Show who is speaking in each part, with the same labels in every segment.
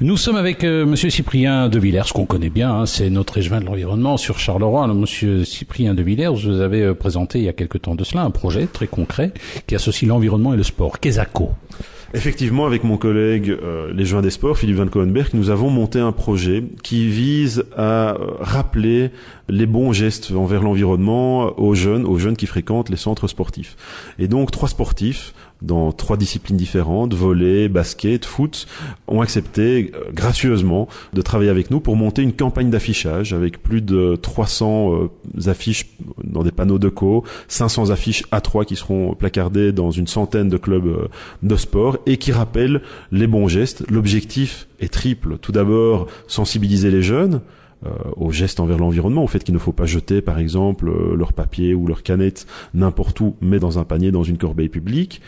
Speaker 1: Nous sommes avec Monsieur Cyprien de Villers, qu'on connaît bien, hein, c'est notre échevin de l'environnement sur Charleroi. Alors, Monsieur Cyprien de Villers, vous avez présenté il y a quelque temps de cela un projet très concret qui associe l'environnement et le sport, Quesaco.
Speaker 2: Effectivement, avec mon collègue l'échevin des sports, Philippe Van Cohenberg, nous avons monté un projet qui vise à rappeler les bons gestes envers l'environnement aux jeunes qui fréquentent les centres sportifs. Et donc, 3 sportifs dans 3 disciplines différentes, volley, basket, foot, ont accepté gracieusement de travailler avec nous pour monter une campagne d'affichage avec plus de 300 affiches dans des panneaux de co, 500 affiches A3 qui seront placardées dans une centaine de clubs de sport et qui rappellent les bons gestes. L'objectif est triple. Tout d'abord, sensibiliser les jeunes aux gestes envers l'environnement, au fait qu'il ne faut pas jeter, par exemple, leur papier ou leur canette n'importe où, mais dans un panier, dans une corbeille publique.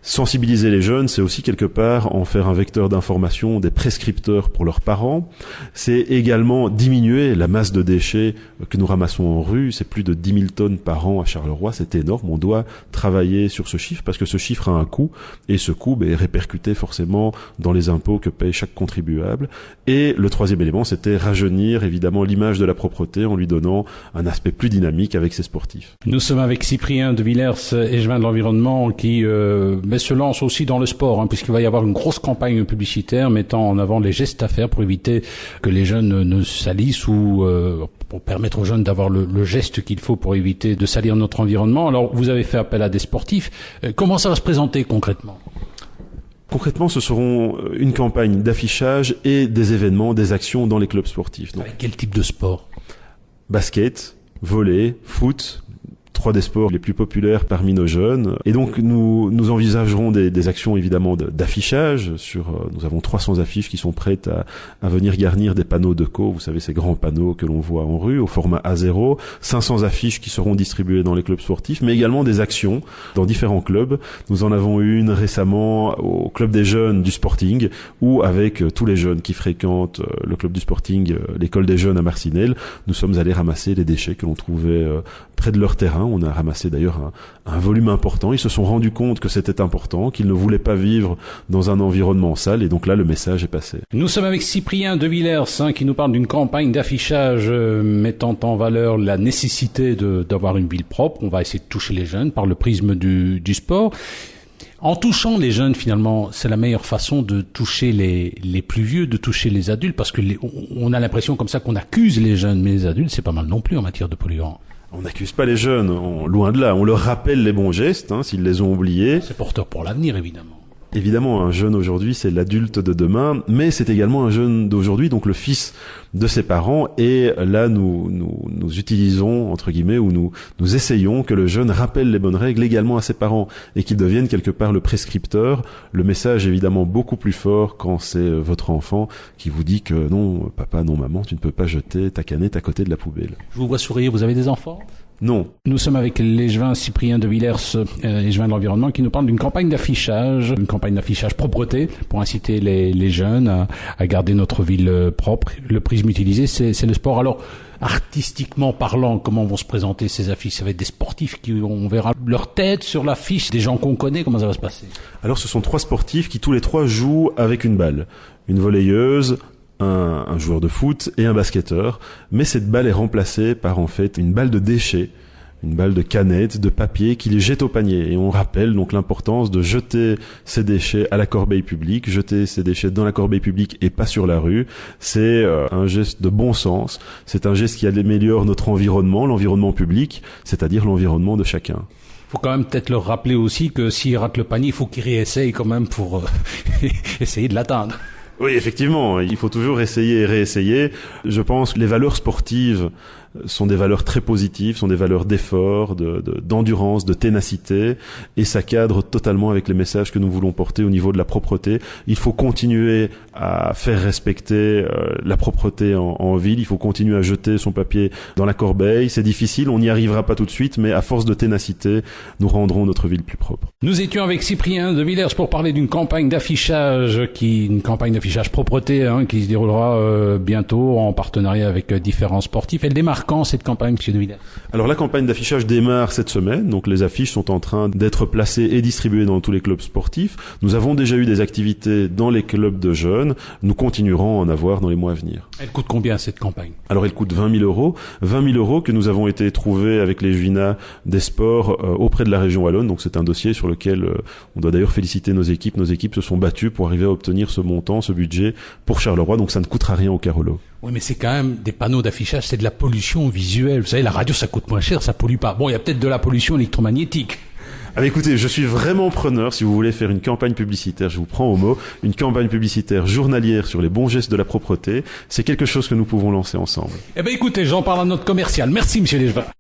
Speaker 2: Sensibiliser les jeunes, c'est aussi quelque part en faire un vecteur d'information, des prescripteurs pour leurs parents. C'est également diminuer la masse de déchets que nous ramassons en rue. C'est plus de 10 000 tonnes par an à Charleroi, c'est énorme. On doit travailler sur ce chiffre parce que ce chiffre a un coût et ce coût est répercuté forcément dans les impôts que paye chaque contribuable. Et le 3e élément, c'était rajeunir évidemment l'image de la propreté en lui donnant un aspect plus dynamique avec ses sportifs.
Speaker 1: Nous sommes avec Cyprien de Villers, échevin de l'environnement, qui se lance aussi dans le sport, puisqu'il va y avoir une grosse campagne publicitaire mettant en avant les gestes à faire pour éviter que les jeunes ne salissent ou pour permettre aux jeunes d'avoir le geste qu'il faut pour éviter de salir notre environnement. Alors, vous avez fait appel à des sportifs. Comment ça va se présenter concrètement ?
Speaker 2: Concrètement, ce seront une campagne d'affichage et des événements, des actions dans les clubs sportifs. Donc,
Speaker 1: avec quel type de sport ?
Speaker 2: Basket, volley, foot, 3 des sports les plus populaires parmi nos jeunes. Et donc, nous envisagerons des actions évidemment d'affichage. Nous avons 300 affiches qui sont prêtes à venir garnir des panneaux de co. Vous savez, ces grands panneaux que l'on voit en rue au format A0. 500 affiches qui seront distribuées dans les clubs sportifs, mais également des actions dans différents clubs. Nous en avons eu une récemment au club des jeunes du Sporting, où avec tous les jeunes qui fréquentent le club du Sporting, l'école des jeunes à Marcinelle, nous sommes allés ramasser les déchets que l'on trouvait près de leur terrain. On a ramassé d'ailleurs un volume important. Ils se sont rendus compte que c'était important, qu'ils ne voulaient pas vivre dans un environnement sale. Et donc là, le message est passé.
Speaker 1: Nous sommes avec Cyprien de Villers, qui nous parle d'une campagne d'affichage mettant en valeur la nécessité d'avoir une ville propre. On va essayer de toucher les jeunes par le prisme du sport. En touchant les jeunes, finalement, c'est la meilleure façon de toucher les plus vieux, de toucher les adultes, parce que on a l'impression comme ça qu'on accuse les jeunes, mais les adultes, c'est pas mal non plus en matière de polluants.
Speaker 2: On n'accuse pas les jeunes, loin de là. On leur rappelle les bons gestes, s'ils les ont oubliés.
Speaker 1: C'est porteur pour l'avenir, évidemment.
Speaker 2: Évidemment, un jeune aujourd'hui, c'est l'adulte de demain, mais c'est également un jeune d'aujourd'hui, donc le fils de ses parents. Et là, nous utilisons, entre guillemets, ou nous essayons que le jeune rappelle les bonnes règles également à ses parents et qu'il devienne quelque part le prescripteur. Le message est évidemment beaucoup plus fort quand c'est votre enfant qui vous dit que non, papa, non, maman, tu ne peux pas jeter ta canette à côté de la poubelle.
Speaker 1: Je vous vois sourire, vous avez des enfants ?
Speaker 2: Non.
Speaker 1: Nous sommes avec l'échevin Cyprien de Villers, échevin de l'environnement, qui nous parle d'une campagne d'affichage propreté, pour inciter les jeunes à garder notre ville propre. Le prisme utilisé, c'est le sport. Alors, artistiquement parlant, comment vont se présenter ces affiches ? Ça va être des sportifs on verra leur tête sur l'affiche, des gens qu'on connaît, comment ça va se passer ?
Speaker 2: Alors, ce sont 3 sportifs qui tous les 3 jouent avec une balle. Une volleyeuse, un joueur de foot et un basketteur, mais cette balle est remplacée par en fait une balle de déchets, une balle de canettes, de papier qui les jette au panier. Et on rappelle donc l'importance de jeter ces déchets à la corbeille publique, jeter ces déchets dans la corbeille publique et pas sur la rue. C'est un geste de bon sens, c'est un geste qui améliore notre environnement, l'environnement public, c'est-à-dire l'environnement de chacun.
Speaker 1: Il faut quand même peut-être leur rappeler aussi que s'ils ratent le panier, il faut qu'ils réessayent quand même pour essayer de l'atteindre.
Speaker 2: Oui, effectivement, il faut toujours essayer et réessayer. Je pense que les valeurs sportives sont des valeurs très positives, sont des valeurs d'effort, d'endurance, de ténacité, et ça cadre totalement avec les messages que nous voulons porter au niveau de la propreté. Il faut continuer à faire respecter la propreté en ville, il faut continuer à jeter son papier dans la corbeille. C'est difficile, on n'y arrivera pas tout de suite, mais à force de ténacité, nous rendrons notre ville plus propre.
Speaker 1: Nous étions avec Cyprien de Villers pour parler d'une campagne d'affichage propreté qui se déroulera bientôt en partenariat avec différents sportifs. Elle démarre démarre quand cette campagne, M. De Villers?
Speaker 2: Alors la campagne d'affichage démarre cette semaine, donc les affiches sont en train d'être placées et distribuées dans tous les clubs sportifs. Nous avons déjà eu des activités dans les clubs de jeunes, nous continuerons à en avoir dans les mois à venir.
Speaker 1: Elle coûte combien cette campagne?
Speaker 2: Alors elle coûte 20 000 euros. 20 000 euros que nous avons été trouvés avec les Juina des sports auprès de la région wallonne, donc c'est un dossier sur lequel on doit d'ailleurs féliciter nos équipes. Nos équipes se sont battues pour arriver à obtenir ce montant, ce budget pour Charleroi, donc ça ne coûtera rien au Carolo.
Speaker 1: Oui, mais c'est quand même des panneaux d'affichage, c'est de la pollution visuelle. Vous savez, la radio, ça coûte moins cher, ça pollue pas. Bon, il y a peut-être de la pollution électromagnétique.
Speaker 2: Ah, écoutez, je suis vraiment preneur. Si vous voulez faire une campagne publicitaire, je vous prends au mot, une campagne publicitaire journalière sur les bons gestes de la propreté, c'est quelque chose que nous pouvons lancer ensemble.
Speaker 1: Eh ben, écoutez, j'en parle à notre commercial. Merci, monsieur Desjardins.